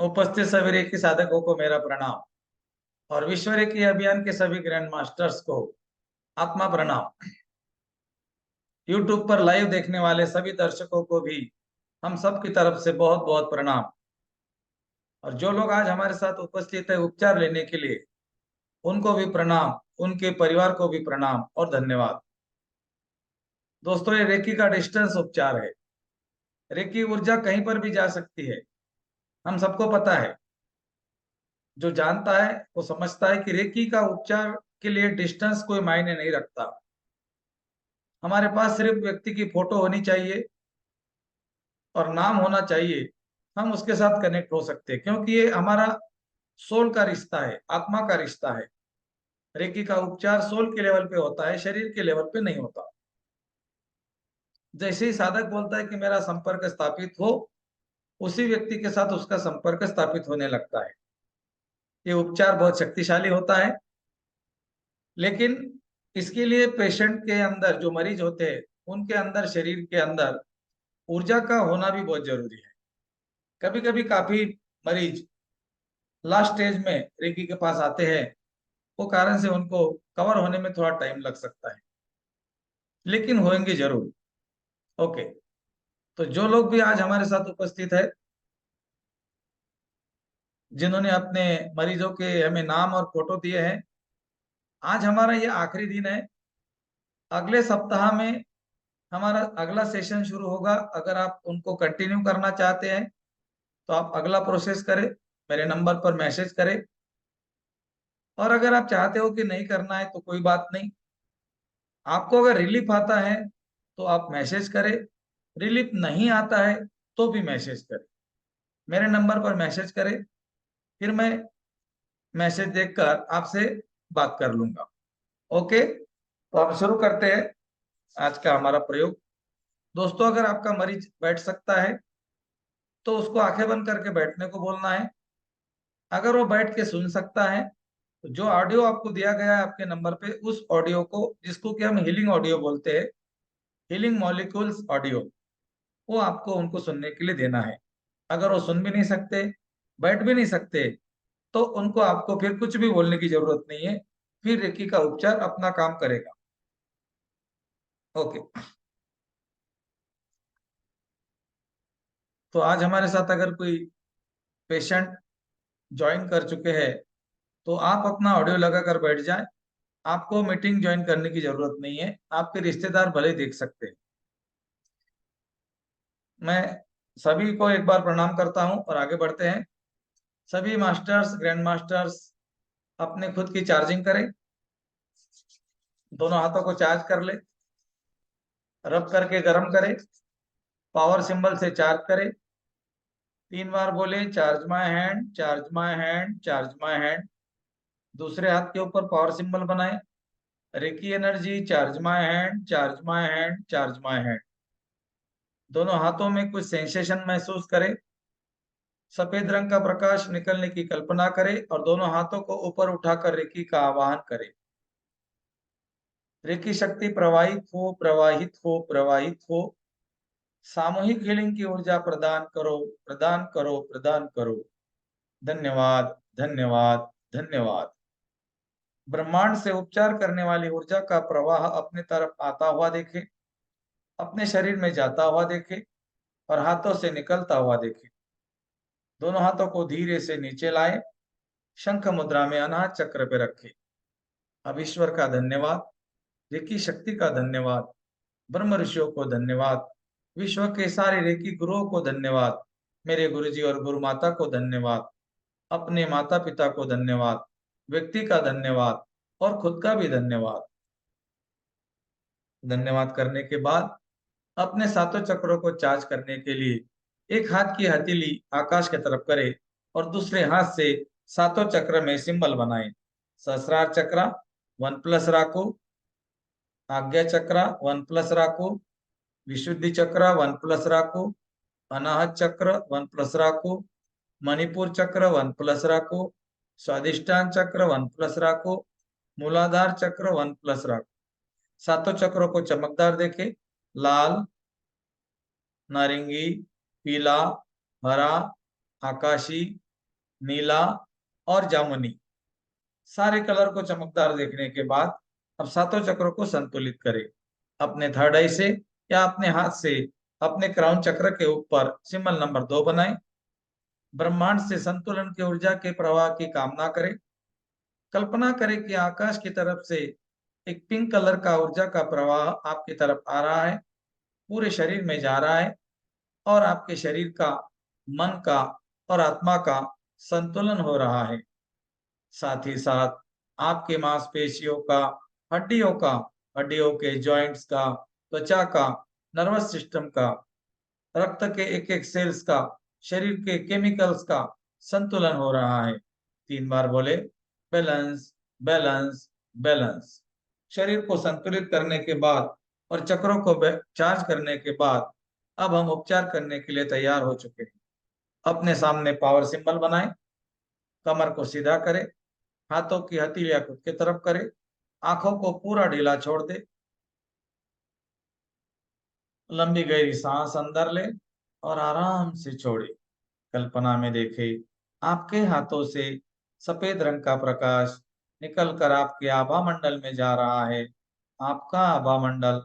उपस्थित सभी रेकी साधकों को मेरा प्रणाम और विश्व रेकी अभियान के सभी ग्रैंड मास्टर्स को आत्मा प्रणाम। यूट्यूब पर लाइव देखने वाले सभी दर्शकों को भी हम सब की तरफ से बहुत बहुत प्रणाम। और जो लोग आज हमारे साथ उपस्थित है उपचार लेने के लिए, उनको भी प्रणाम, उनके परिवार को भी प्रणाम और धन्यवाद। दोस्तों, ये रेकी का डिस्टेंस उपचार है। रेकी ऊर्जा कहीं पर भी जा सकती है, हम सबको पता है। जो जानता है वो समझता है कि रेकी का उपचार के लिए डिस्टेंस कोई मायने नहीं रखता। हमारे पास सिर्फ व्यक्ति की फोटो होनी चाहिए और नाम होना चाहिए, हम उसके साथ कनेक्ट हो सकते हैं, क्योंकि ये हमारा सोल का रिश्ता है, आत्मा का रिश्ता है। रेकी का उपचार सोल के लेवल पे होता है, शरीर के लेवल पे नहीं होता। जैसे ही साधक बोलता है कि मेरा संपर्क स्थापित हो, उसी व्यक्ति के साथ उसका संपर्क स्थापित होने लगता है। ये उपचार बहुत शक्तिशाली होता है, लेकिन इसके लिए पेशेंट के अंदर, जो मरीज होते हैं उनके अंदर, शरीर के अंदर ऊर्जा का होना भी बहुत जरूरी है। कभी कभी काफी मरीज लास्ट स्टेज में रेकी के पास आते हैं, वो कारण से उनको कवर होने में थोड़ा टाइम लग सकता है, लेकिन होंगे जरूर। ओके, तो जो लोग भी आज हमारे साथ उपस्थित है, जिन्होंने अपने मरीजों के हमें नाम और फोटो दिए हैं, आज हमारा ये आखिरी दिन है। अगले सप्ताह में हमारा अगला सेशन शुरू होगा। अगर आप उनको कंटिन्यू करना चाहते हैं तो आप अगला प्रोसेस करें, मेरे नंबर पर मैसेज करें। और अगर आप चाहते हो कि नहीं करना है तो कोई बात नहीं, आपको अगर रिलीफ आता है तो आप मैसेज करें, रिलीफ नहीं आता है तो भी मैसेज करें, मेरे नंबर पर मैसेज करें, फिर मैं मैसेज देखकर आपसे बात कर लूंगा। ओके, तो आप शुरू करते हैं आज का हमारा प्रयोग। दोस्तों, अगर आपका मरीज बैठ सकता है तो उसको आंखें बंद करके बैठने को बोलना है। अगर वो बैठ के सुन सकता है तो जो ऑडियो आपको दिया गया है आपके नंबर पे, उस ऑडियो को, जिसको कि हम हीलिंग ऑडियो बोलते हैं, हीलिंग मॉलिक्यूल्स ऑडियो, वो आपको उनको सुनने के लिए देना है। अगर वो सुन भी नहीं सकते, बैठ भी नहीं सकते, तो उनको आपको फिर कुछ भी बोलने की जरूरत नहीं है, फिर रेकी का उपचार अपना काम करेगा। ओके, तो आज हमारे साथ अगर कोई पेशेंट ज्वाइन कर चुके हैं तो आप अपना ऑडियो लगाकर बैठ जाएं। आपको मीटिंग ज्वाइन करने की जरूरत नहीं है, आपके रिश्तेदार भले देख सकते हैं। मैं सभी को एक बार प्रणाम करता हूं और आगे बढ़ते हैं। सभी मास्टर्स, ग्रैंड मास्टर्स अपने खुद की चार्जिंग करें, दोनों हाथों को चार्ज कर ले, रब करके गर्म करें, पावर सिंबल से चार्ज करें। 3 बार बोले, charge my hand, charge my hand, charge my hand. दूसरे हाथ के ऊपर पावर सिंबल बनाए, reiki energy, charge my hand, charge my hand, charge my hand. दोनों हाथों में कुछ सेंसेशन महसूस करें, सफेद रंग का प्रकाश निकलने की कल्पना करें और दोनों हाथों को ऊपर उठाकर रेकी का आवाहन करें। रेकी शक्ति प्रवाहित हो, प्रवाहित हो, प्रवाहित हो। सामूहिक हीलिंग की ऊर्जा प्रदान करो, प्रदान करो, प्रदान करो। धन्यवाद, धन्यवाद, धन्यवाद। ब्रह्मांड से उपचार करने वाली ऊर्जा का प्रवाह अपने तरफ आता हुआ देखे, अपने शरीर में जाता हुआ देखे और हाथों से निकलता हुआ देखे। दोनों हाथों को धीरे से नीचे लाए, शंख मुद्रा में अनाहत चक्र पे रखे। अब ईश्वर का धन्यवाद, रेकी शक्ति का धन्यवाद, ब्रह्म ऋषियों को धन्यवाद, विश्व के सारे रेकी गुरुओं को धन्यवाद, मेरे गुरुजी और गुरु माता को धन्यवाद, अपने माता पिता को धन्यवाद, व्यक्ति का धन्यवाद और खुद का भी धन्यवाद। धन्यवाद करने के बाद अपने सातों चक्रों को चार्ज करने के लिए एक हाथ की हथेली आकाश की तरफ करे और दूसरे हाथ से सातों चक्र में सिंबल बनाए। सहस्रार चक्र 1+ राखो, आज्ञा चक्र 1+ राखो, विशुद्धि चक्र 1+ राखो, अनाहत चक्र 1+ राखो, मणिपुर चक्र 1+ राखो, स्वादिष्टान चक्र 1+ राखो, मूलाधार चक्र 1+ राखो। सातों चक्रों को चमकदार देखे, लाल, नारंगी, पीला, हरा, आकाशी, नीला और जामुनी, सारे कलर को चमकदार देखने के बाद अब सातों चक्रों को संतुलित करें। अपने थर्ड आई से या अपने हाथ से अपने क्राउन चक्र के ऊपर सिंबल नंबर 2 बनाएं। ब्रह्मांड से संतुलन की ऊर्जा के प्रवाह की कामना करें। कल्पना करें कि आकाश की तरफ से एक पिंक कलर का ऊर्जा का प्रवाह आपकी तरफ आ रहा है, पूरे शरीर में जा रहा है और आपके शरीर का, मन का और आत्मा का संतुलन हो रहा है। साथ ही साथ आपके मांसपेशियों का, हड्डियों का, हड्डियों के जॉइंट्स का, त्वचा का, नर्वस सिस्टम का, रक्त के एक एक सेल्स का, शरीर के केमिकल्स का संतुलन हो रहा है। 3 बार बोले, बैलेंस, बैलेंस, बैलेंस। शरीर को संतुलित करने के बाद और चक्रों को चार्ज करने के बाद अब हम उपचार करने के लिए तैयार हो चुके हैं। अपने सामने पावर सिंबल बनाएं, कमर को सीधा करें, हाथों की हथेलियां खुद की तरफ करें, आंखों को पूरा ढीला छोड़ दे, लंबी गहरी सांस अंदर ले और आराम से छोड़े। कल्पना में देखे आपके हाथों से सफेद रंग का प्रकाश निकलकर आपके आभा मंडल में जा रहा है। आपका आभा मंडल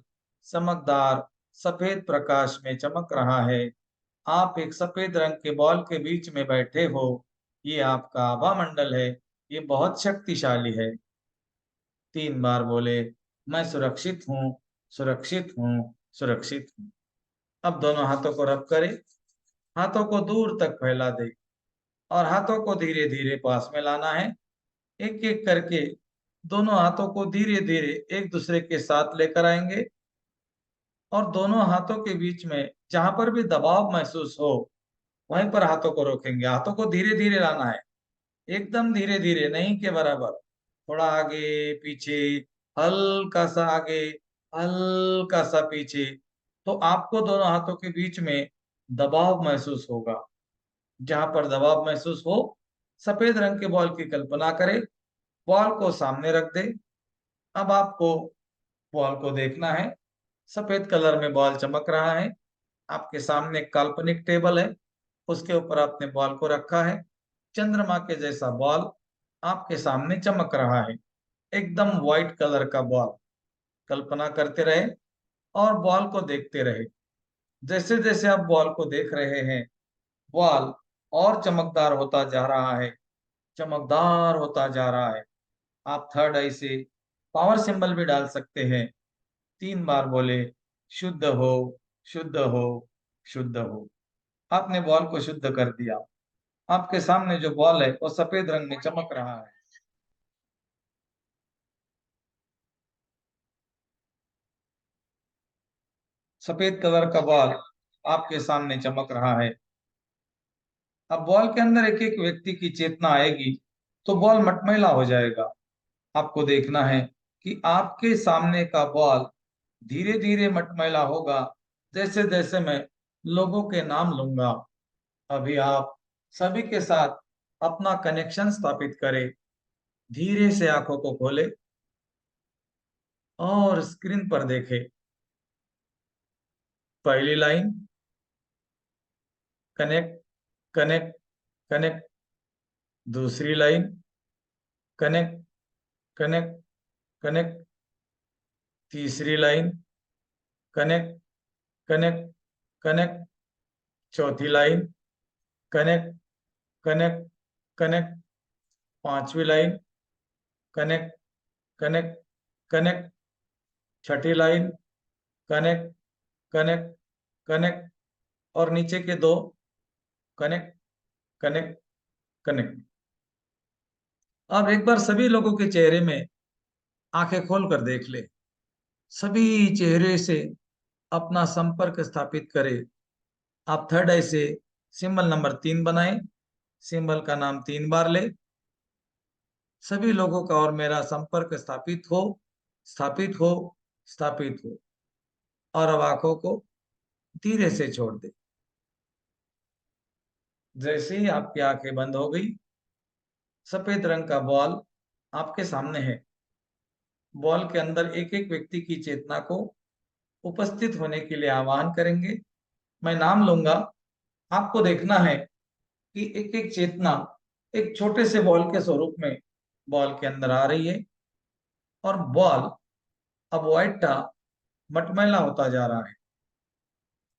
चमकदार सफेद प्रकाश में चमक रहा है। आप एक सफेद रंग के बॉल के बीच में बैठे हो। ये आपका आभा मंडल है। ये बहुत शक्तिशाली है। 3 बार बोले, मैं सुरक्षित हूँ, सुरक्षित हूँ, सुरक्षित हूँ। अब दोनों हाथों को रब करें, हाथों को दूर तक फैला दे और हाथों को धीरे धीरे पास में लाना है। एक एक करके दोनों हाथों को धीरे धीरे एक दूसरे के साथ लेकर आएंगे और दोनों हाथों के बीच में जहां पर भी दबाव महसूस हो वहीं पर हाथों को रोकेंगे। हाथों को धीरे धीरे लाना है, एकदम धीरे धीरे नहीं के बराबर। थोड़ा आगे पीछे, हल्का सा आगे, हल्का सा पीछे, तो आपको दोनों हाथों के बीच में दबाव महसूस होगा। जहां पर दबाव महसूस हो, सफेद रंग के बॉल की कल्पना करें, बॉल को सामने रख दे। अब आपको बॉल को देखना है। सफेद कलर में बॉल चमक रहा है। आपके सामने एक काल्पनिक टेबल है, उसके ऊपर आपने बॉल को रखा है। चंद्रमा के जैसा बॉल आपके सामने चमक रहा है, एकदम व्हाइट कलर का बॉल। कल्पना करते रहे और बॉल को देखते रहे। जैसे जैसे आप बॉल को देख रहे हैं, बॉल और चमकदार होता जा रहा है, चमकदार होता जा रहा है। आप थर्ड आई से पावर सिंबल भी डाल सकते हैं। 3 बार बोले, शुद्ध हो, शुद्ध हो, शुद्ध हो। आपने बॉल को शुद्ध कर दिया। आपके सामने जो बॉल है वो सफेद रंग में चमक रहा है। सफेद कलर का बॉल आपके सामने चमक रहा है। अब बॉल के अंदर एक एक व्यक्ति की चेतना आएगी तो बॉल मटमैला हो जाएगा। आपको देखना है कि आपके सामने का बॉल धीरे धीरे मटमैला होगा जैसे जैसे मैं लोगों के नाम लूंगा। अभी आप सभी के साथ अपना कनेक्शन स्थापित करें। धीरे से आंखों को खोले और स्क्रीन पर देखें। पहली लाइन, कनेक्ट, कनेक्ट, कनेक्ट। दूसरी लाइन, कनेक्ट, कनेक्ट, कनेक्ट। तीसरी लाइन, कनेक्ट, कनेक्ट, कनेक्ट। चौथी लाइन, कनेक्ट, कनेक्ट, कनेक्ट। पांचवी लाइन, कनेक्ट, कनेक्ट, कनेक्ट। छठी लाइन, कनेक्ट, कनेक्ट, कनेक्ट। और नीचे के दो, कनेक्ट, कनेक्ट, कनेक्ट। अब एक बार सभी लोगों के चेहरे में आंखें खोल कर देख ले। सभी चेहरे से अपना संपर्क स्थापित करें। आप थर्ड आई से सिंबल नंबर 3 बनाएं। सिंबल का नाम 3 बार ले। सभी लोगों का और मेरा संपर्क स्थापित हो, स्थापित हो, स्थापित हो। और अब आंखों को धीरे से छोड़ दे। जैसे ही आपकी आंखें बंद हो गई, सफेद रंग का बॉल आपके सामने है। बॉल के अंदर एक एक व्यक्ति की चेतना को उपस्थित होने के लिए आह्वान करेंगे। मैं नाम लूंगा। आपको देखना है कि एक एक चेतना एक छोटे से बॉल के स्वरूप में बॉल के अंदर आ रही है, और बॉल अब व्हाइट मटमैला होता जा रहा है।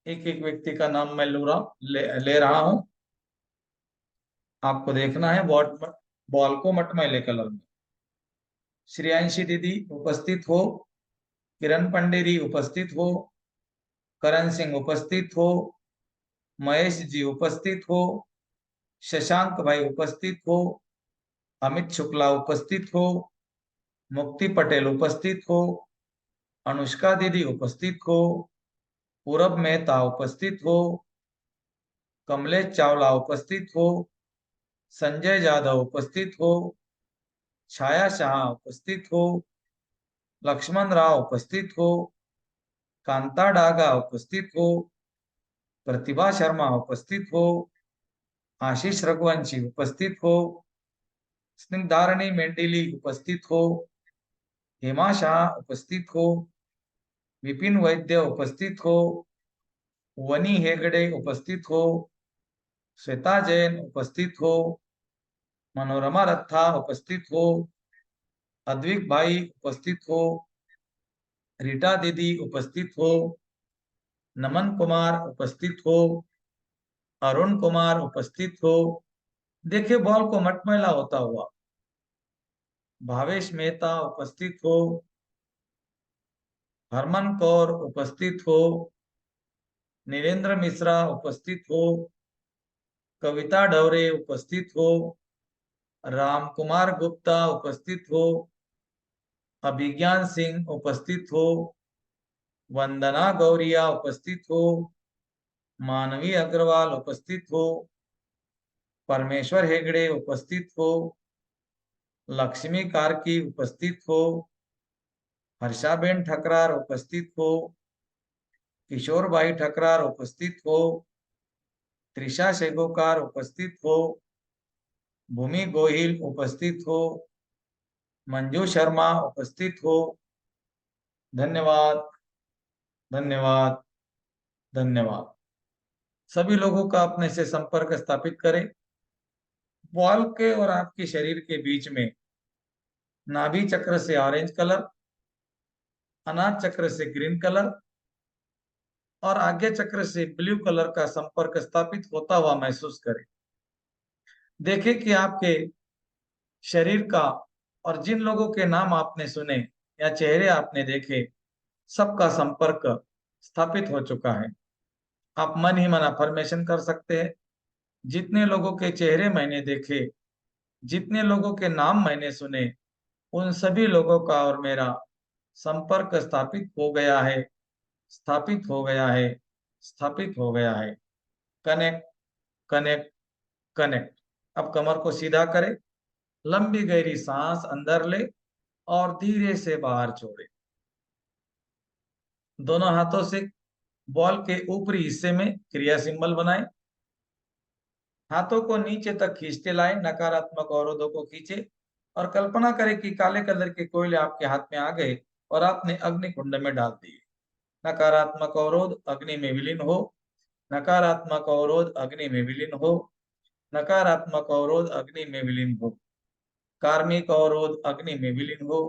एक एक व्यक्ति का नाम मैं ले रहा हूं। आपको देखना है बॉल को मटमैले कलर में। श्रेयांशी दीदी उपस्थित हो, किरण पंडेरी उपस्थित हो, करण सिंह उपस्थित हो, महेश जी उपस्थित हो, शशांक भाई उपस्थित हो, अमित शुक्ला उपस्थित हो, मुक्ति पटेल उपस्थित हो, अनुष्का दीदी उपस्थित हो, पूरब मेहता उपस्थित हो, कमलेश चावला उपस्थित हो, संजय जाधव उपस्थित हो, छाया शाह उपस्थित हो, लक्ष्मण राव उपस्थित हो, कांता डागा उपस्थित हो, प्रतिभा शर्मा उपस्थित हो, आशीष रघुवंशी उपस्थित हो, स्निग्धारणी मेंडिली उपस्थित हो, हेमा शाह उपस्थित हो, विपिन वैद्य उपस्थित हो, वनी हेगड़े उपस्थित हो, श्वेता जैन उपस्थित हो, मनोरमा रथा उपस्थित हो, अद्विक भाई उपस्थित हो, रीटा दीदी उपस्थित हो, नमन कुमार उपस्थित हो, अरुण कुमार उपस्थित हो। देखिए बॉल को मटमैला होता हुआ। भावेश मेहता उपस्थित हो, हरमन कौर उपस्थित हो, नीरेंद्र मिश्रा उपस्थित हो, कविता डवरे उपस्थित हो, राम कुमार गुप्ता उपस्थित हो, अभिज्ञान सिंह उपस्थित हो, वंदना गौरिया उपस्थित हो, मानवी अग्रवाल उपस्थित हो, परमेश्वर हेगड़े उपस्थित हो, लक्ष्मी कार्की उपस्थित हो, हर्षाबेन ठकरार उपस्थित हो, किशोर भाई ठकरार उपस्थित हो, त्रिषा शेगोकार उपस्थित हो, भूमि गोहिल उपस्थित हो, मंजू शर्मा उपस्थित हो। धन्यवाद, धन्यवाद, धन्यवाद। सभी लोगों का अपने से संपर्क स्थापित करें। बॉल के और आपके शरीर के बीच में नाभि चक्र से ऑरेंज कलर, अनाथ चक्र से ग्रीन कलर और आज्ञा चक्र से ब्लू कलर का संपर्क स्थापित होता हुआ महसूस करें। देखें कि आपके शरीर का और जिन लोगों के नाम आपने सुने या चेहरे आपने देखे, सबका संपर्क स्थापित हो चुका है। आप मन ही मन अफर्मेशन कर सकते हैं। जितने लोगों के चेहरे मैंने देखे, जितने लोगों के नाम मैंने सुने, उन सभी लोगों का और मेरा संपर्क स्थापित हो गया है, स्थापित हो गया है, स्थापित हो गया है। Connect, connect, connect. अब कमर को सीधा करें, लंबी गहरी सांस अंदर ले और धीरे से बाहर छोड़े। दोनों हाथों से बॉल के ऊपरी हिस्से में क्रिया सिंबल बनाएं। हाथों को नीचे तक खींचते लाएं, नकारात्मक अवरोधों को खींचे और कल्पना करें कि काले कलर के कोयले आपके हाथ में आ गए और आपने अग्नि कुंड में डाल दिए। नकारात्मक अवरोध अग्नि में विलीन हो, नकारात्मक अवरोध अग्नि में विलीन हो, नकारात्मक अवरोध अग्नि में विलीन हो, कार्मिक अवरोध अग्नि में विलीन हो,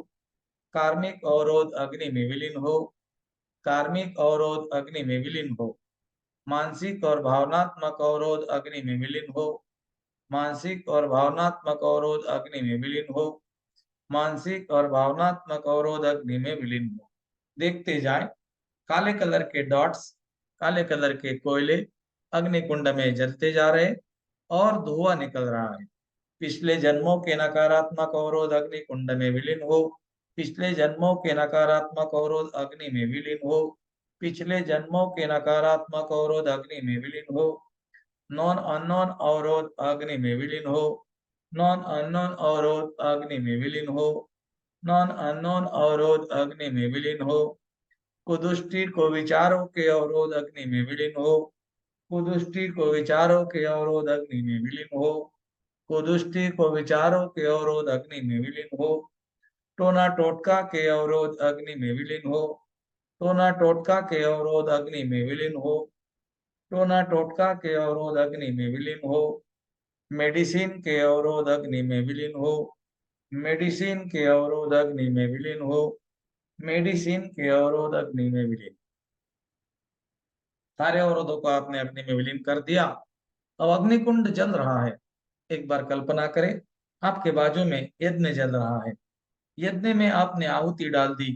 कार्मिक अवरोध अग्नि में विलीन हो, कार्मिक अवरोध अग्नि में विलीन हो, मानसिक और भावनात्मक अवरोध अग्नि में विलीन हो, मानसिक और भावनात्मक अवरोध अग्नि में विलीन हो, मानसिक और भावनात्मक अवरोध अग्नि में विलीन हो। देखते जाएं, काले कलर के डॉट्स, काले कलर के कोयले अग्नि कुंड में जलते जा रहे और धुआं निकल रहा है। पिछले जन्मों के नकारात्मक अवरोध अग्नि कुंड में विलीन हो, पिछले जन्मों के नकारात्मक अवरोध अग्नि में विलीन हो, पिछले जन्मों के नकारात्मक अवरोध अग्नि में विलीन हो, नॉन अननोन अवरोध अग्नि में विलीन हो, नॉन अननोन अवरोध अग्नि में विलीन हो, नॉन अननोन अवरोध अग्नि में विलीन हो, कुदृष्टि को विचारों के अवरोध अग्नि में विलीन हो, कुदृष्टि को विचारों के अवरोध अग्नि में विलीन हो, कुदृष्टि को विचारों के अवरोध अग्नि में विलीन हो, टोना टोटका के अवरोध अग्नि में विलीन हो, टोना टोटका के अवरोध अग्नि में विलीन हो, टोना टोटका के अवरोध अग्नि में विलीन हो, मेडिसिन के अवरोध अग्नि में विलीन हो, मेडिसिन के अवरोध अग्नि में विलीन हो, मेडिसिन के अवरोध अग्नि में विलीन। सारे अवरोधों को आपने अग्नि में विलीन कर दिया। अब अग्निकुंड जल रहा है। एक बार कल्पना करें, आपके बाजू में यज्ञ जल रहा है। यज्ञ में आपने आहुति डाल दी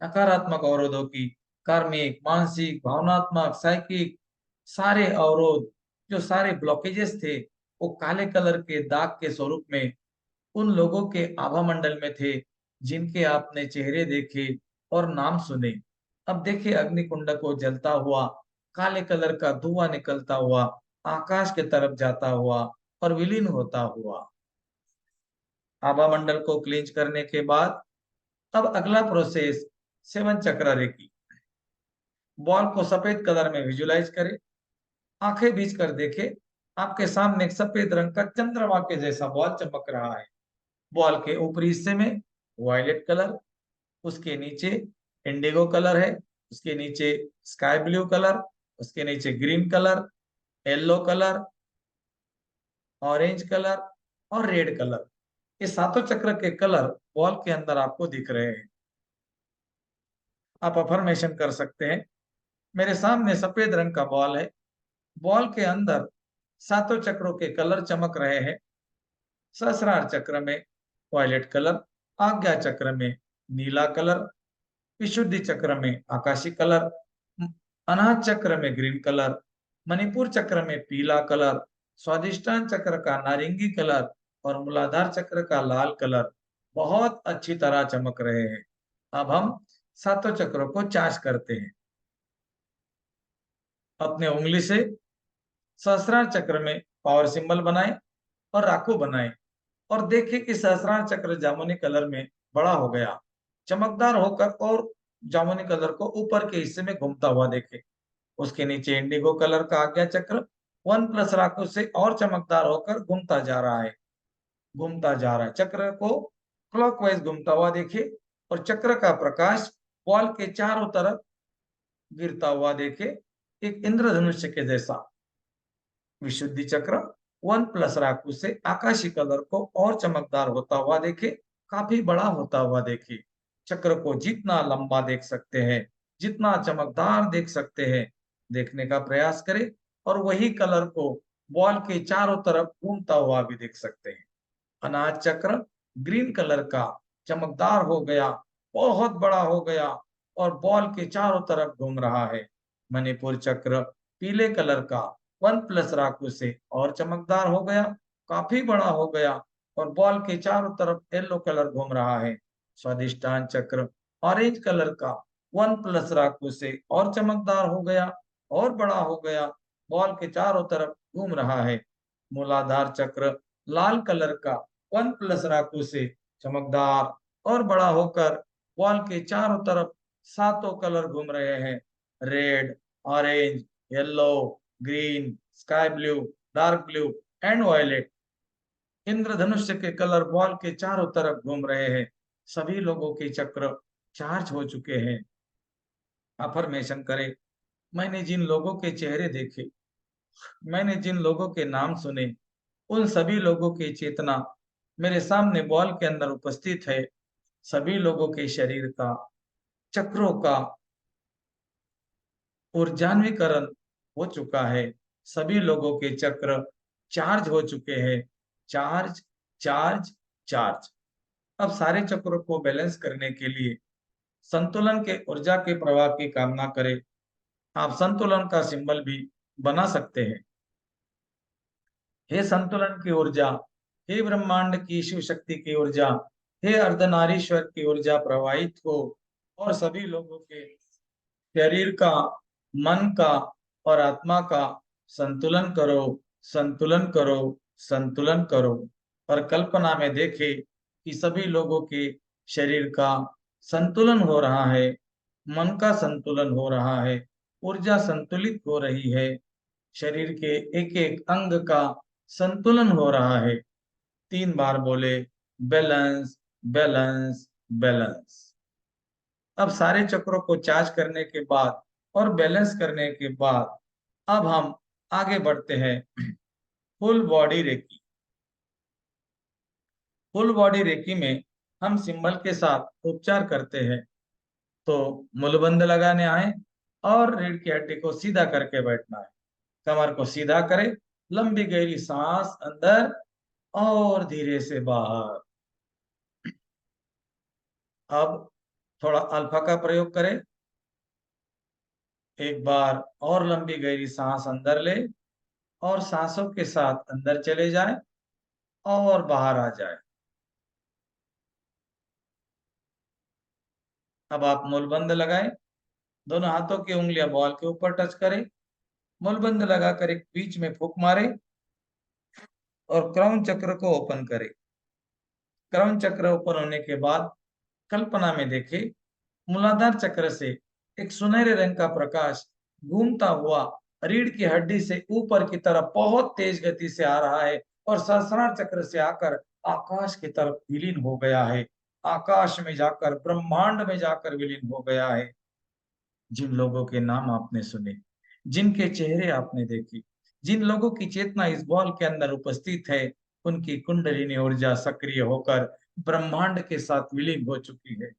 नकारात्मक अवरोधों की। कार्मिक, मानसिक, भावनात्मक, साइकिक सारे अवरोध, जो सारे ब्लॉकेजेस थे, वो काले कलर के दाग के स्वरूप में उन लोगों के आभा मंडल में थे जिनके आपने चेहरे देखे और नाम सुने। अब देखिए अग्निकुंड को जलता हुआ, काले कलर का धुआं निकलता हुआ, आकाश की तरफ जाता हुआ और विलीन होता हुआ। आभा मंडल को क्लींच करने के बाद अब अगला प्रोसेस, सेवन चक्र रेकी। बॉल को सफेद कलर में विजुलाइज करें, आंखें बीच कर देखे, आपके सामने एक सफेद रंग का चंद्रमा के जैसा बॉल चमक रहा है। बॉल के ऊपरी हिस्से में वायलेट कलर, उसके नीचे इंडिगो कलर है, उसके नीचे स्काई ब्लू कलर, उसके नीचे green colour, yellow colour, orange colour और रेड कलर। ये सातों चक्र के कलर बॉल के अंदर आपको दिख रहे हैं। आप अफर्मेशन कर सकते हैं। मेरे सामने सफेद रंग का बॉल है। बॉल के अंदर सातों चक्रों के कलर चमक रहे हैं। सहस्रार चक्र में वायलेट कलर, आज्ञा चक्र में नीला कलर, विशुद्धि चक्र में आकाशी कलर, अनाहत चक्र में ग्रीन कलर, मणिपुर चक्र में पीला कलर, स्वादिष्टान चक्र का नारंगी कलर और मूलाधार चक्र का लाल कलर बहुत अच्छी तरह चमक रहे हैं। अब हम सातों चक्रों को चार्ज करते हैं। अपने उंगली से सहस्रार चक्र में पावर सिंबल बनाएं और राखू बनाएं और देखिए कि सहस्रार चक्र जामुनी कलर में बड़ा हो गया, चमकदार होकर, और जामुनी कलर को ऊपर के हिस्से में घूमता हुआ देखे। उसके नीचे इंडिगो कलर का आज्ञा चक्र 1+ राखू से और चमकदार होकर घूमता जा रहा है, घूमता जा रहा है। चक्र को क्लॉकवाइज घूमता हुआ देखिए और चक्र का प्रकाश बॉल के चारों तरफ गिरता हुआ देखे, एक इंद्रधनुष के जैसा। विशुद्धि चक्र 1+ राखू से आकाशी कलर को और चमकदार होता हुआ देखे, काफी बड़ा होता हुआ देखे। चक्र को जितना लंबा देख सकते हैं, जितना चमकदार देख सकते हैं, देखने का प्रयास करें और वही कलर को बॉल के चारों तरफ घूमता हुआ भी देख सकते हैं। अनाज चक्र ग्रीन कलर का चमकदार हो गया, बहुत बड़ा हो गया और बॉल के चारों तरफ घूम रहा है। मणिपुर चक्र पीले कलर का 1+ राखू से और चमकदार हो गया, काफी बड़ा हो गया और बॉल के चारों तरफ येलो कलर घूम रहा है। स्वादिष्टान चक्र ऑरेंज कलर का 1+ राखू से और चमकदार हो गया और बड़ा हो गया, बॉल के चारों तरफ घूम रहा है। मूलाधार चक्र लाल कलर का 1+ राखू से चमकदार और बड़ा होकर बॉल के चारों तरफ सातों कलर घूम रहे हैं, red, orange, yellow, green, sky blue, dark blue and violet. इंद्रधनुष के कलर बॉल के चारों तरफ घूम रहे हैं। सभी लोगों के चक्र चार्ज हो चुके हैं। अफर्मेशन करें, मैंने जिन लोगों के चेहरे देखे, मैंने जिन लोगों के नाम सुने, उन सभी लोगों की चेतना मेरे सामने बॉल के अंदर उपस्थित है। सभी लोगों के शरीर का, चक्रों का ऊर्जान्वीकरण हो चुका है। सभी लोगों के चक्र चार्ज हो चुके हैं। Charge, charge, charge. अब सारे चक्रों को बैलेंस करने के लिए संतुलन के ऊर्जा के प्रवाह की कामना करें। आप संतुलन का सिंबल भी बना सकते हैं। हे संतुलन की ऊर्जा, हे ब्रह्मांड की शिव शक्ति की ऊर्जा, हे अर्धनारीश्वर की ऊर्जा प्रवाहित हो और सभी लोगों के शरीर का, मन का और आत्मा का संतुलन करो, संतुलन करो, संतुलन करो। और कल्पना में देखे कि सभी लोगों के शरीर का संतुलन हो रहा है, मन का संतुलन हो रहा है, ऊर्जा संतुलित हो रही है, शरीर के एक एक अंग का संतुलन हो रहा है। 3 बार बोले, बैलेंस, बैलेंस, बैलेंस। अब सारे चक्रों को चार्ज करने के बाद और बैलेंस करने के बाद अब हम आगे बढ़ते हैं full body reiki. Full body reiki में हम सिंबल के साथ उपचार करते हैं। तो मूलबंध लगाने आए और रीढ़ की हड्डी को सीधा करके बैठना है। कमर को सीधा करें, लंबी गहरी सांस अंदर और धीरे से बाहर। अब थोड़ा अल्फा का प्रयोग करें। एक बार और लंबी गहरी सांस अंदर ले और सांसों के साथ अंदर चले जाए और बाहर आ जाए। अब आप मूलबंध लगाएं। दोनों हाथों की उंगलियां बॉल के ऊपर टच करें। मूलबंध लगाकर एक बीच में फूंक मारे और क्राउन चक्र को ओपन करें। क्राउन चक्र ओपन होने के बाद कल्पना में देखें, मूलाधार चक्र से एक सुनहरे रंग का प्रकाश घूमता हुआ रीढ़ की हड्डी से ऊपर की तरफ बहुत तेज गति से आ रहा है और सहस्रार चक्र से आकर आकाश की तरफ विलीन हो गया है। आकाश में जाकर, ब्रह्मांड में जाकर विलीन हो गया है। जिन लोगों के नाम आपने सुने, जिनके चेहरे आपने देखे, जिन लोगों की चेतना इस बॉल के अंदर उपस्थित है, उनकी कुंडलिनी ऊर्जा सक्रिय होकर ब्रह्मांड के साथ विलीन हो चुकी है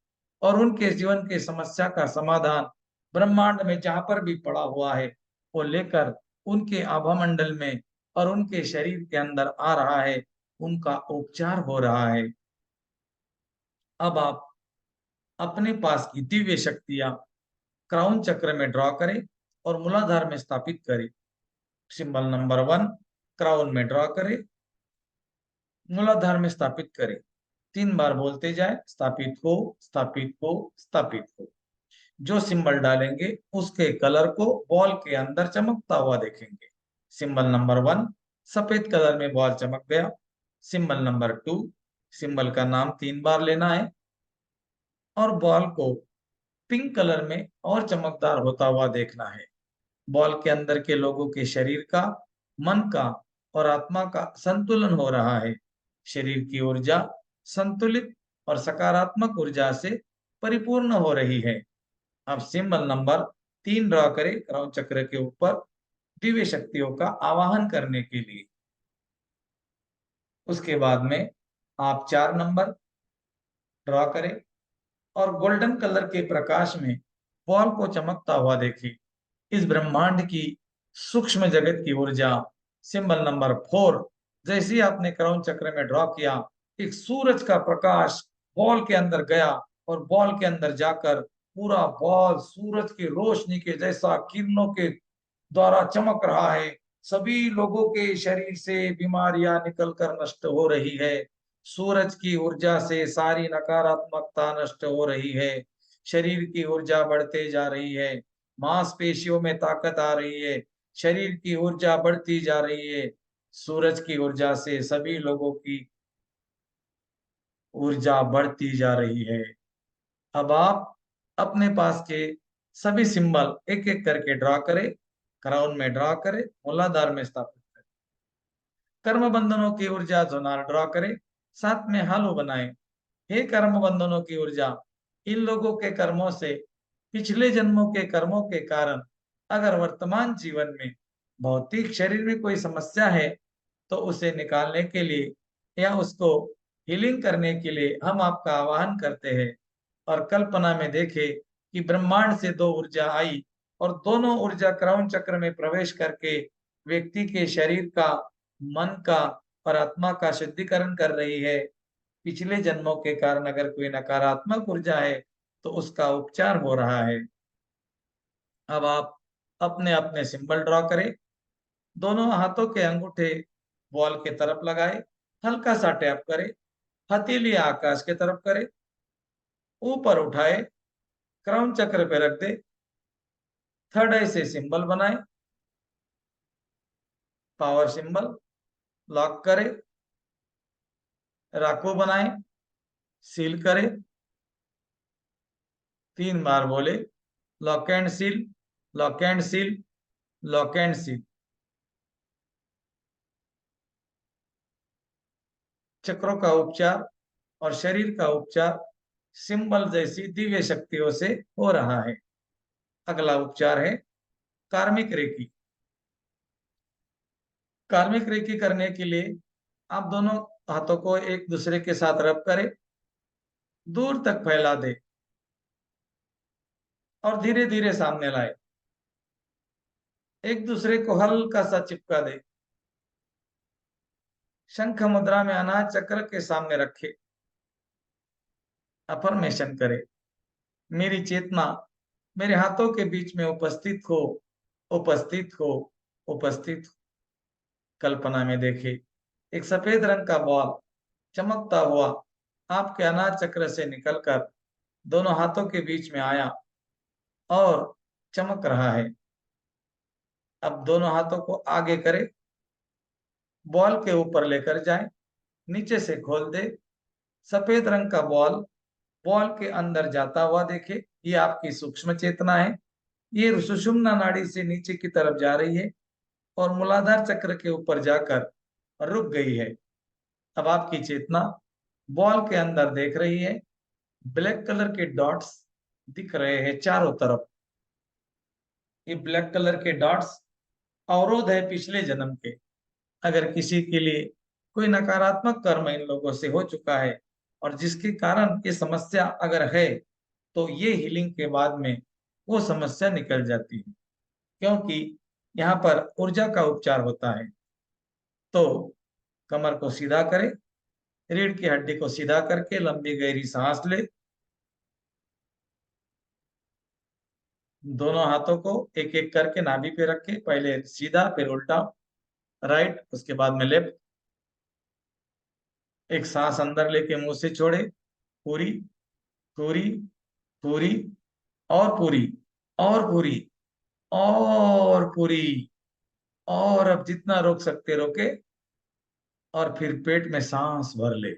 और उनके जीवन की समस्या का समाधान ब्रह्मांड में जहां पर भी पड़ा हुआ है वो लेकर उनके आभा मंडल में और उनके शरीर के अंदर आ रहा है। उनका उपचार हो रहा है। अब आप अपने पास की दिव्य शक्तियां क्राउन चक्र में ड्रॉ करें और मूलाधार में स्थापित करें। सिंबल नंबर 1 क्राउन में ड्रॉ करें, मूलाधार में स्थापित करें। 3 बार बोलते जाए, स्थापित हो, स्थापित हो, स्थापित हो। जो सिंबल डालेंगे उसके कलर को बॉल के अंदर चमकता हुआ देखेंगे। सिंबल नंबर 1 सफेद कलर में बॉल चमक गया। सिंबल नंबर 2 सिंबल का नाम 3 बार लेना है और बॉल को पिंक कलर में और चमकदार होता हुआ देखना है। बॉल के अंदर के लोगों के शरीर का, मन का और आत्मा का संतुलन हो रहा है। शरीर की ऊर्जा संतुलित और सकारात्मक ऊर्जा से परिपूर्ण हो रही है। अब सिंबल नंबर 3 ड्रॉ करें क्राउन चक्र के ऊपर दिव्य शक्तियों का आवाहन करने के लिए। उसके बाद में आप 4 नंबर ड्रॉ करें और गोल्डन कलर के प्रकाश में बॉल को चमकता हुआ देखिए। इस ब्रह्मांड की सूक्ष्म जगत की ऊर्जा सिंबल नंबर 4 जैसे ही आपने क्राउन चक्र में ड्रॉ किया, एक सूरज का प्रकाश बॉल के अंदर गया और बॉल के अंदर जाकर पूरा बॉल सूरज की रोशनी के जैसा किरणों के द्वारा चमक रहा है। सभी लोगों के शरीर से बीमारियां निकलकर नष्ट हो रही है। सूरज की ऊर्जा से सारी नकारात्मकता नष्ट हो रही है। शरीर की ऊर्जा बढ़ते जा रही है। मांसपेशियों में ताकत आ रही है। शरीर की ऊर्जा बढ़ती जा रही है। सूरज की ऊर्जा से सभी लोगों की ऊर्जा बढ़ती जा रही है। अब आप अपने पास के सभी सिंबल एक एक करके ड्रॉ करें। क्राउन में ड्रॉ करें, मूलाधार में स्थापित करें। कर्म बंधनों की ऊर्जा जोनार ड्रॉ करें, साथ में हालो बनाएं। हे कर्म बंधनों की ऊर्जा, इन लोगों के कर्मों से, पिछले जन्मों के कर्मों के कारण अगर वर्तमान जीवन में भौतिक शरीर में कोई समस्या है तो उसे निकालने के लिए या उसको हीलिंग करने के लिए हम आपका आवाहन करते हैं और कल्पना में देखें कि ब्रह्मांड से 2 ऊर्जा आई और दोनों ऊर्जा क्राउन चक्र में प्रवेश करके व्यक्ति के शरीर का, मन का और आत्मा का शुद्धिकरण कर रही है। पिछले जन्मों के कारण अगर कोई नकारात्मक ऊर्जा है तो उसका उपचार हो रहा है। अब आप अपने अपने सिंबल ड्रॉ करें। दोनों हाथों के अंगूठे बॉल के तरफ लगाए, हल्का सा टैप करें, हथेली आकाश के तरफ करें, ऊपर उठाए, क्राउन चक्र पे रख दे, थर्ड आई से सिंबल बनाए, पावर सिंबल लॉक करे, राको बनाए, सील करे। 3 बार बोले, lock and seal, lock and seal, lock and seal. चक्रों का उपचार और शरीर का उपचार सिंबल जैसी दिव्य शक्तियों से हो रहा है। अगला उपचार है कार्मिक रेकी। कार्मिक रेकी करने के लिए आप दोनों हाथों को एक दूसरे के साथ रब करे, दूर तक फैला दे और धीरे धीरे सामने लाए। एक दूसरे को हल्का सा चिपका दे। शंख मुद्रा में अनाज चक्र के सामने रखे। अफर्मेशन करे, मेरी चेतना मेरे हाथों के बीच में उपस्थित हो, उपस्थित हो, उपस्थित हो। कल्पना में देखे एक सफेद रंग का बॉल चमकता हुआ आपके अनाज चक्र से निकलकर दोनों हाथों के बीच में आया और चमक रहा है। अब दोनों हाथों को आगे करे, बॉल के ऊपर लेकर जाए, नीचे से खोल दे। सफेद रंग का बॉल बॉल के अंदर जाता हुआ देखे। ये आपकी सूक्ष्म चेतना है। ये सुषुम्ना नाड़ी से नीचे की तरफ जा रही है और मूलाधार चक्र के ऊपर जाकर रुक गई है। अब आपकी चेतना बॉल के अंदर देख रही है। ब्लैक कलर के डॉट्स दिख रहे हैं चारों तरफ। ये ब्लैक कलर के डॉट्स अवरोध है पिछले जन्म के। अगर किसी के लिए कोई नकारात्मक कर्म इन लोगों से हो चुका है और जिसके कारण ये समस्या अगर है, तो ये हीलिंग के बाद में वो समस्या निकल जाती है, क्योंकि यहाँ पर ऊर्जा का उपचार होता है। तो कमर को सीधा करें, रीढ़ की हड्डी को सीधा करके लंबी गहरी सांस ले। दोनों हाथों को एक एक करके नाभि पे रखे, पहले सीधा फिर उल्टा, राइट उसके बाद में लेफ्ट। एक सांस अंदर लेके मुंह से छोड़े, पूरी पूरी पूरी और पूरी और पूरी और पूरी। और अब जितना रोक सकते रोके और फिर पेट में सांस भर ले।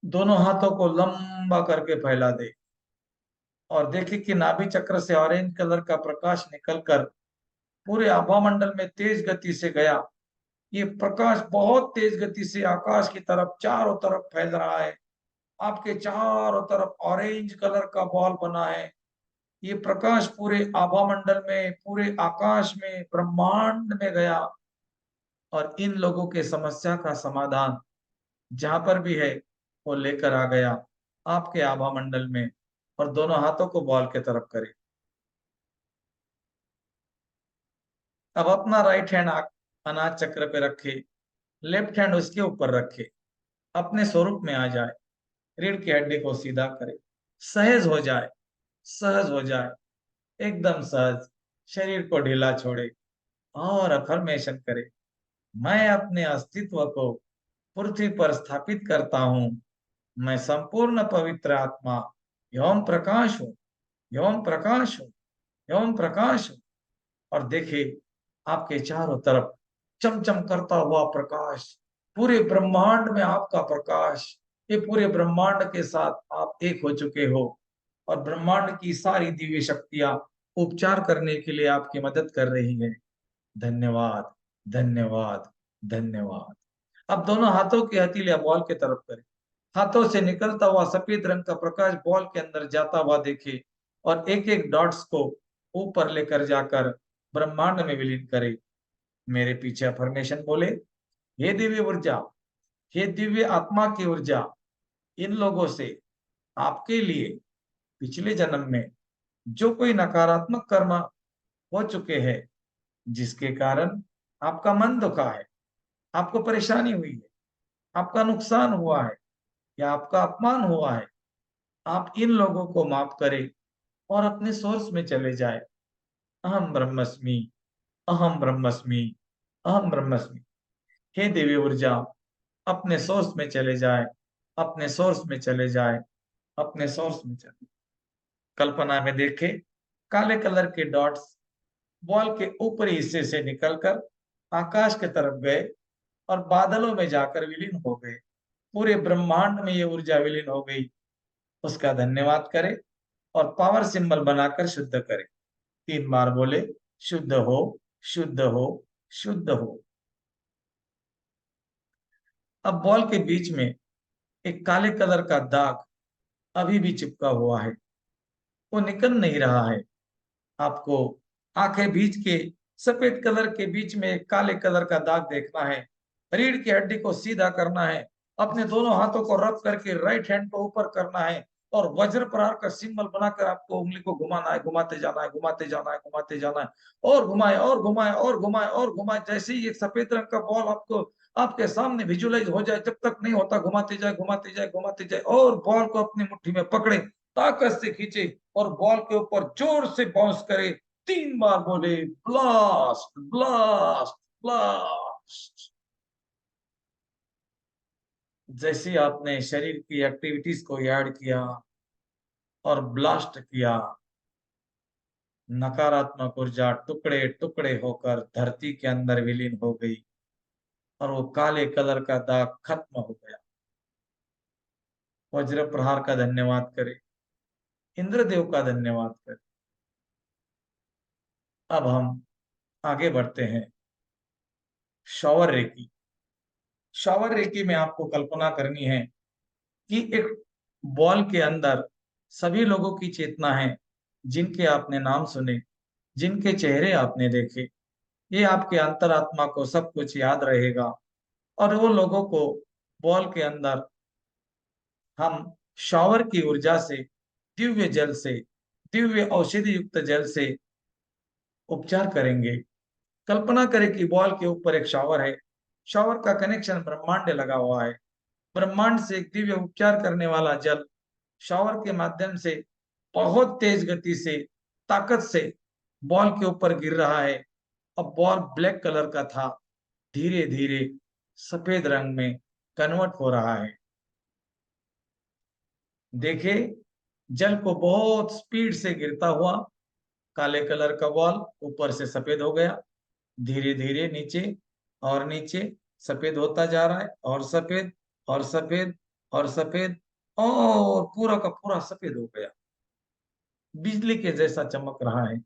दोनों हाथों को लंबा करके फैला दे और देखे कि नाभि चक्र से ऑरेंज कलर का प्रकाश निकलकर पूरे आभा मंडल में तेज गति से गया। ये प्रकाश बहुत तेज गति से आकाश की तरफ चारों तरफ फैल रहा है। आपके चारों तरफ ऑरेंज कलर का बॉल बना है। ये प्रकाश पूरे आभा मंडल में, पूरे आकाश में, ब्रह्मांड में गया और इन लोगों के समस्या का समाधान जहां पर भी है वो लेकर आ गया आपके आभा मंडल में। और दोनों हाथों को बॉल के तरफ करे। अब अपना राइट हैंड अनाज चक्र पे रखे, लेफ्ट हैंड उसके ऊपर रखे, अपने स्वरूप में आ जाए। रीढ़ की हड्डी को सीधा करे, सहज हो जाए, सहज हो जाए, एकदम सहज। शरीर को ढीला छोड़े और अफर्मेशन करे, मैं अपने अस्तित्व को पृथ्वी पर स्थापित करता हूँ। मैं संपूर्ण पवित्र आत्मा एवं प्रकाश हूँ, एवं प्रकाश हूँ, एवं प्रकाश हूँ। और देखे आपके चारों तरफ चमचम करता हुआ प्रकाश, पूरे ब्रह्मांड में आपका प्रकाश। ये पूरे ब्रह्मांड के साथ आप एक हो चुके हो और ब्रह्मांड की सारी दिव्य शक्तियां उपचार करने के लिए आपकी मदद कर रही है। धन्यवाद, धन्यवाद, धन्यवाद। अब दोनों हाथों की हथेलियां बॉल की तरफ करें। हाथों से निकलता हुआ सफेद रंग का प्रकाश बॉल के अंदर जाता हुआ देखे और एक एक डॉट्स को ऊपर लेकर जाकर ब्रह्मांड में विलीन करे। मेरे पीछे अफर्मेशन बोले, हे दिव्य ऊर्जा, हे दिव्य आत्मा की ऊर्जा, इन लोगों से आपके लिए पिछले जन्म में जो कोई नकारात्मक कर्म हो चुके हैं, जिसके कारण आपका मन दुखा है, आपको परेशानी हुई है, आपका नुकसान हुआ है या आपका अपमान हुआ है, आप इन लोगों को माफ करें और अपने सोर्स में चले जाए। अहम ब्रह्मस्मि, अहम ब्रह्मस्मि, अहम ब्रह्मस्मि। हे देवी ऊर्जा, अपने सोर्स में चले जाए, अपने सोर्स में चले जाए, अपने सोर्स में चले। कल्पना में देखे काले कलर के डॉट्स बॉल के ऊपरी हिस्से से निकलकर आकाश की तरफ गए और बादलों में जाकर विलीन हो गए। पूरे ब्रह्मांड में ये ऊर्जा विलीन हो गई। उसका धन्यवाद करें और पावर सिंबल बनाकर शुद्ध करें। 3 बार बोले, शुद्ध हो, शुद्ध हो, शुद्ध हो। अब बॉल के बीच में एक काले कलर का दाग अभी भी चिपका हुआ है, वो निकल नहीं रहा है। आपको आंखें बीच के सफेद कलर के बीच में एक काले कलर का दाग देखना है। रीढ़ की हड्डी को सीधा करना है। अपने दोनों हाथों को रब करके राइट हैंड को ऊपर करना है और वज्र प्रहार का सिंबल बनाकर आपको उंगली को घुमाना है, घुमाते जाना है, घुमाते जाना है, घुमाते जाना है, और घुमाए और घुमाए और घुमाए और घुमाए। जैसे ही एक सफेद रंग का बॉल आपको आपके सामने विजुलाइज हो जाए, जब तक नहीं होता घुमाते जाए, घुमाते जाए, घुमाते जाए, और बॉल को अपनी मुट्ठी में पकड़े, ताकत से खींचे और बॉल के ऊपर जोर से बाउंस करे। 3 बार बोले ब्लास्ट ब्लास्ट ब्लास्ट। जैसे आपने शरीर की एक्टिविटीज को ऐड किया और ब्लास्ट किया, नकारात्मक ऊर्जा टुकड़े टुकड़े होकर धरती के अंदर विलीन हो गई और वो काले कलर का दाग खत्म हो गया। वज्र प्रहार का धन्यवाद करें, इंद्रदेव का धन्यवाद करें। अब हम आगे बढ़ते हैं। Shower recce. शॉवर रेकी में आपको कल्पना करनी है कि एक बॉल के अंदर सभी लोगों की चेतना है, जिनके आपने नाम सुने, जिनके चेहरे आपने देखे। ये आपके अंतरात्मा को सब कुछ याद रहेगा और वो लोगों को बॉल के अंदर हम शॉवर की ऊर्जा से, दिव्य जल से, दिव्य औषधि युक्त जल से उपचार करेंगे। कल्पना करें कि बॉल के ऊपर एक शॉवर है। शॉवर का कनेक्शन ब्रह्मांड लगा हुआ है। ब्रह्मांड से एक दिव्य उपचार करने वाला जल शॉवर के माध्यम से बहुत तेज गति से, ताकत से बॉल के ऊपर गिर रहा है। अब बॉल ब्लैक कलर का था, धीरे धीरे सफेद रंग में कन्वर्ट हो रहा है। देखे, जल को बहुत स्पीड से गिरता हुआ काले कलर का बॉल ऊपर से सफेद हो गया, धीरे धीरे नीचे और नीचे सफेद होता जा रहा है, और सफेद और सफेद और सफेद, और पूरा का पूरा सफेद हो गया, बिजली के जैसा चमक रहा है।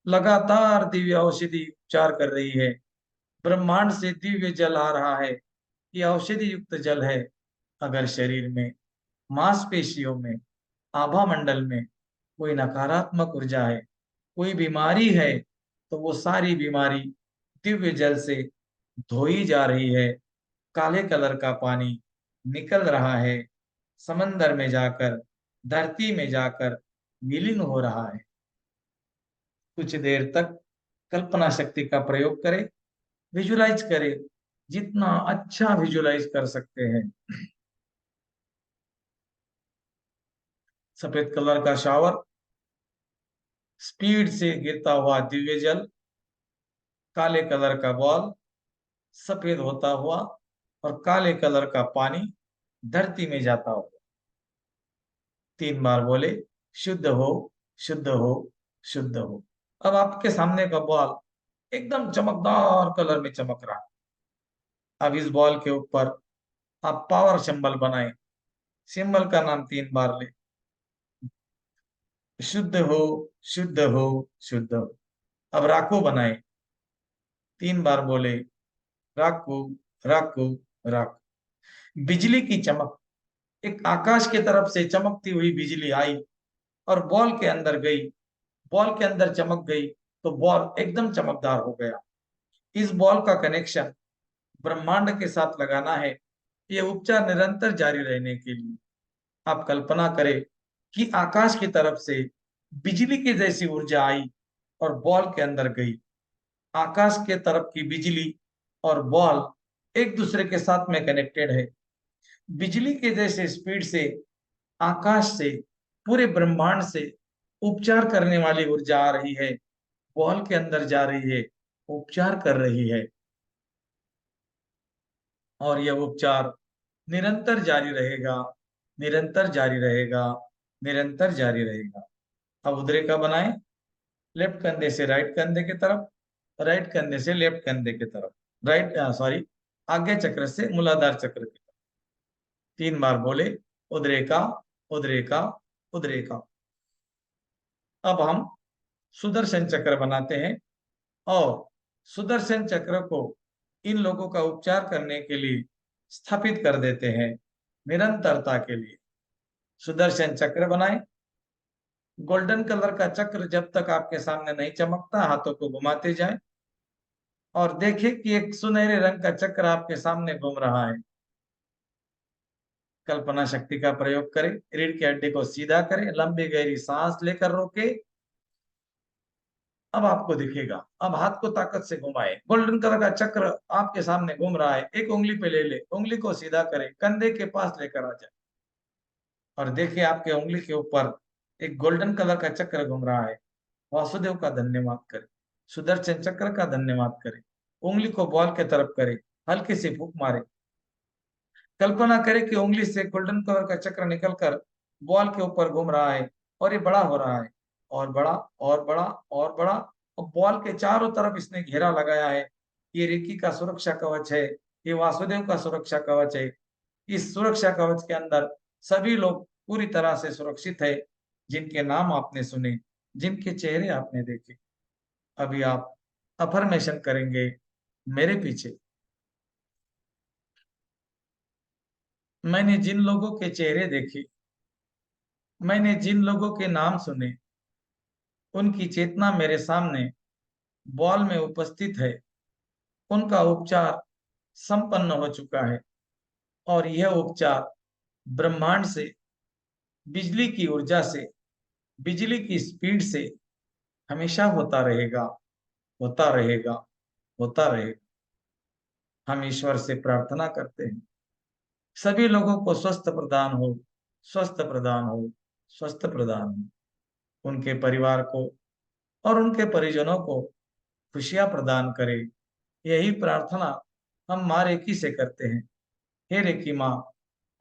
लगातार दिव्य औषधि उपचार कर रही है। ब्रह्मांड से दिव्य जल आ रहा है। ये औषधि युक्त जल है। अगर शरीर में, मांसपेशियों में, आभा मंडल में कोई नकारात्मक ऊर्जा है, कोई बीमारी है, तो वो सारी बीमारी दिव्य जल से धोई जा रही है। काले कलर का पानी निकल रहा है, समंदर में जाकर, धरती में जाकर विलीन हो रहा है। कुछ देर तक कल्पना शक्ति का प्रयोग करें, विजुलाइज करें, जितना अच्छा विजुलाइज कर सकते हैं। सफेद कलर का शावर, स्पीड से गिरता हुआ दिव्य जल, काले कलर का बॉल सफेद होता हुआ, और काले कलर का पानी धरती में जाता हुआ। 3 बार बोले शुद्ध हो, शुद्ध हो, शुद्ध हो। अब आपके सामने का बॉल एकदम चमकदार कलर में चमक रहा है। अब इस बॉल के ऊपर आप पावर सिंबल बनाए। सिंबल का नाम 3 बार ले। शुद्ध हो, शुद्ध हो, शुद्ध हो। अब राकू बनाए। 3 बार बोले राकू, राकू, राकू। बिजली की चमक, एक आकाश की तरफ से चमकती हुई बिजली आई और बॉल के अंदर गई, बॉल के अंदर चमक गई, तो बॉल एकदम चमकदार हो गया। इस बॉल का कनेक्शन ब्रह्मांड के साथ लगाना है। ये उपचार निरंतर जारी रहने के लिए आप कल्पना करें कि आकाश की तरफ से बिजली की जैसी ऊर्जा आई और बॉल के अंदर गई। आकाश के तरफ की बिजली और बॉल एक दूसरे के साथ में कनेक्टेड है। बिजली के जैसे स्पीड से आकाश से, पूरे ब्रह्मांड से उपचार करने वाली ऊर्जा आ रही है, बॉल के अंदर जा रही है, उपचार कर रही है। और यह उपचार निरंतर जारी रहेगा, निरंतर जारी रहेगा, निरंतर जारी रहेगा। अब उद्रेका बनाएं। लेफ्ट कंधे से राइट कंधे की तरफ, राइट कंधे से लेफ्ट कंधे की तरफ, राइट सॉरी आज्ञा चक्र से मूलाधार चक्र की तरफ। 3 बार बोले उद्रेका, उद्रेका, उद्रेका। अब हम सुदर्शन चक्र बनाते हैं और सुदर्शन चक्र को इन लोगों का उपचार करने के लिए स्थापित कर देते हैं, निरंतरता के लिए। सुदर्शन चक्र बनाए। गोल्डन कलर का चक्र जब तक आपके सामने नहीं चमकता, हाथों को घुमाते जाए और देखिए कि एक सुनहरे रंग का चक्र आपके सामने घूम रहा है। कल्पना शक्ति का प्रयोग करें, रीढ़ की हड्डी को सीधा करें, लंबी गहरी सांस लेकर रोके। अब आपको दिखेगा। अब हाथ को ताकत से घुमाए, गोल्डन कलर का चक्र आपके सामने घूम रहा है। एक उंगली पे ले ले, उंगली को सीधा करें, कंधे के पास लेकर आ जाए और देखिए आपके उंगली के ऊपर एक गोल्डन कलर का चक्र घूम रहा है। वासुदेव का धन्यवाद करें, सुदर्शन चक्र का धन्यवाद करें। उंगली को बॉल के तरफ करें, हल्की सी फूंक मारे। कल्पना करें कि उंगली से गोल्डन कलर का चक्र निकलकर बॉल के ऊपर घूम रहा है और ये बड़ा हो रहा है, और बड़ा और बड़ा और बड़ा, और बॉल के चारों तरफ इसने घेरा लगाया है। ये रिकी का सुरक्षा कवच है, ये वासुदेव का सुरक्षा कवच है। इस सुरक्षा कवच के अंदर सभी लोग पूरी तरह से सुरक्षित है, जिनके नाम आपने सुने, जिनके चेहरे आपने देखे। अभी आप अफर्मेशन करेंगे मेरे पीछे। मैंने जिन लोगों के चेहरे देखे, मैंने जिन लोगों के नाम सुने, उनकी चेतना मेरे सामने बॉल में उपस्थित है। उनका उपचार संपन्न हो चुका है और यह उपचार ब्रह्मांड से, बिजली की ऊर्जा से, बिजली की स्पीड से हमेशा होता रहेगा, होता रहेगा, होता रहेगा। हम ईश्वर से प्रार्थना करते हैं सभी लोगों को स्वस्थ प्रदान हो, स्वस्थ प्रदान हो, स्वस्थ प्रदान हो। उनके परिवार को और उनके परिजनों को खुशियां प्रदान करे। यही प्रार्थना हम माँ रेकी से करते हैं। हे रेकी माँ,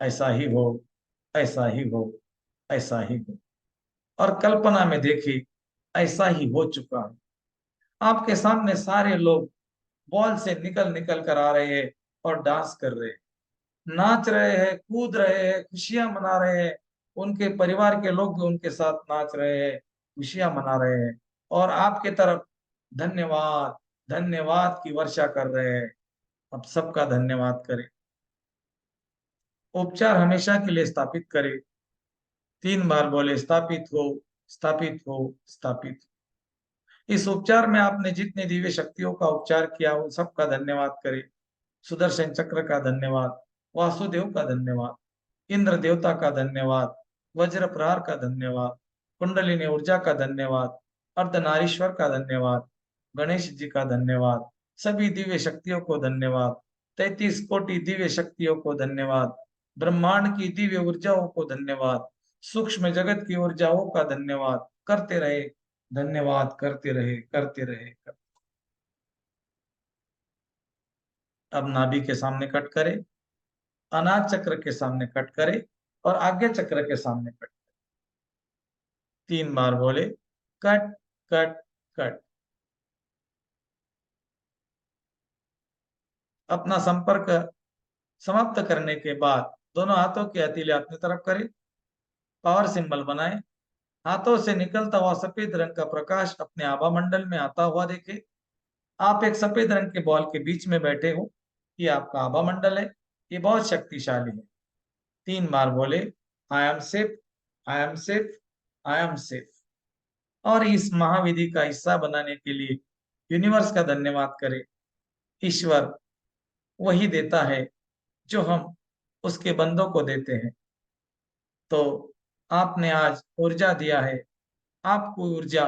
ऐसा ही हो, ऐसा ही हो, ऐसा ही हो। और कल्पना में देखी, ऐसा ही हो चुका है। आपके सामने सारे लोग बॉल से निकल निकल कर आ रहे हैं और डांस कर रहे हैं, नाच रहे हैं, कूद रहे हैं, खुशियां मना रहे हैं। उनके परिवार के लोग भी उनके साथ नाच रहे हैं, खुशियां मना रहे हैं और आपके तरफ धन्यवाद, धन्यवाद की वर्षा कर रहे हैं। अब सबका धन्यवाद करें। उपचार हमेशा के लिए स्थापित करें। 3 बार बोले, स्थापित हो, स्थापित हो, स्थापित हो। इस उपचार में आपने जितने दिव्य शक्तियों का उपचार किया उन सबका धन्यवाद करें। सुदर्शन चक्र का धन्यवाद, वासुदेव का धन्यवाद, इंद्र देवता का धन्यवाद, वज्र प्रहार का धन्यवाद, कुंडलिनी ऊर्जा का धन्यवाद, अर्धनारीश्वर का धन्यवाद, गणेश जी का धन्यवाद, सभी दिव्य शक्तियों को धन्यवाद, 33 कोटि दिव्य शक्तियों को धन्यवाद, ब्रह्मांड की दिव्य ऊर्जाओं को धन्यवाद, सूक्ष्म जगत की ऊर्जाओं का धन्यवाद। करते रहे, धन्यवाद करते रहे, करते रहे, अब नाभि के सामने कट करे, अनाज चक्र के सामने कट करे और आज्ञा चक्र के सामने कट। 3 बार बोले, कट, कट, कट। अपना संपर्क समाप्त करने के बाद दोनों हाथों के हथेली अपनी तरफ करें, पावर सिंबल बनाएं। हाथों से निकलता हुआ सफेद रंग का प्रकाश अपने आभा मंडल में आता हुआ देखे। आप एक सफेद रंग के बॉल के बीच में बैठे हो, ये आपका आभा मंडल है, ये बहुत शक्तिशाली है। 3 बार बोले, I am safe, I am safe, I am safe. और इस महाविधि का हिस्सा बनाने के लिए यूनिवर्स का धन्यवाद करें। ईश्वर वही देता है जो हम उसके बंदों को देते हैं। तो आपने आज ऊर्जा दिया है, आपको ऊर्जा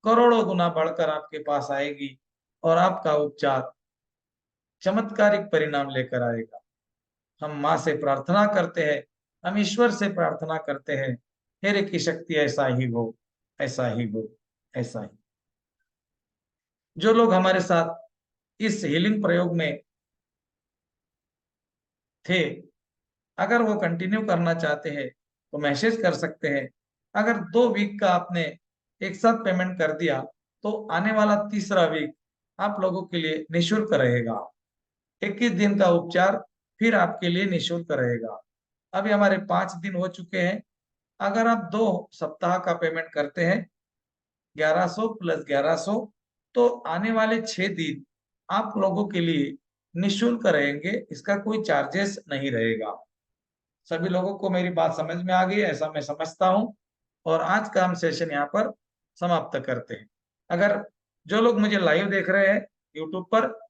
करोड़ों गुना बढ़कर आपके पास आएगी और आपका उपचार चमत्कारिक परिणाम लेकर आएगा। हम माँ से प्रार्थना करते हैं, हम ईश्वर से प्रार्थना करते हैं, हेरे की शक्ति ऐसा ही हो, ऐसा ही हो, ऐसा ही। जो लोग हमारे साथ इस हीलिंग प्रयोग में थे, अगर वो कंटिन्यू करना चाहते हैं तो मैसेज कर सकते हैं। अगर 2 वीक का आपने एक साथ पेमेंट कर दिया तो आने वाला तीसरा वीक आप लोगों के लिए निःशुल्क रहेगा। 21 दिन का उपचार फिर आपके लिए निःशुल्क रहेगा। अभी हमारे 5 दिन हो चुके हैं। अगर आप 2 सप्ताह का पेमेंट करते हैं, 1100 प्लस 1100, तो आने वाले 6 दिन आप लोगों के लिए निःशुल्क रहेंगे। इसका कोई चार्जेस नहीं रहेगा। सभी लोगों को मेरी बात समझ में आ गई, ऐसा मैं समझता हूं। और आज का हम सेशन यहाँ पर समाप्त करते हैं। अगर जो लोग मुझे लाइव देख रहे हैं यूट्यूब पर,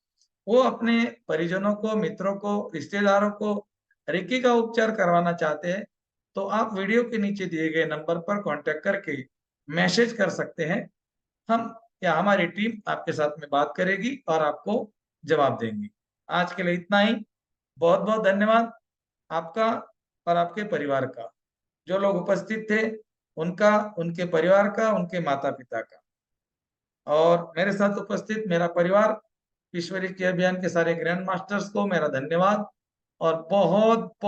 वो अपने परिजनों को, मित्रों को, रिश्तेदारों को रेकी का उपचार करवाना चाहते हैं, तो आप वीडियो के नीचे दिए गए नंबर पर कांटेक्ट करके मैसेज कर सकते हैं। हम या हमारी टीम आपके साथ में बात करेगी और आपको जवाब देंगी। आज के लिए इतना ही। बहुत-बहुत धन्यवाद आपका और आपके परिवार का। जो लोग उपस्थित थे, उनका, उनके परिवार का, उनके माता-पिता का, और मेरे साथ उपस्थित मेरा परिवार, ईश्वरी के अभियान के सारे ग्रैंड मास्टर्स को मेरा धन्यवाद और बहुत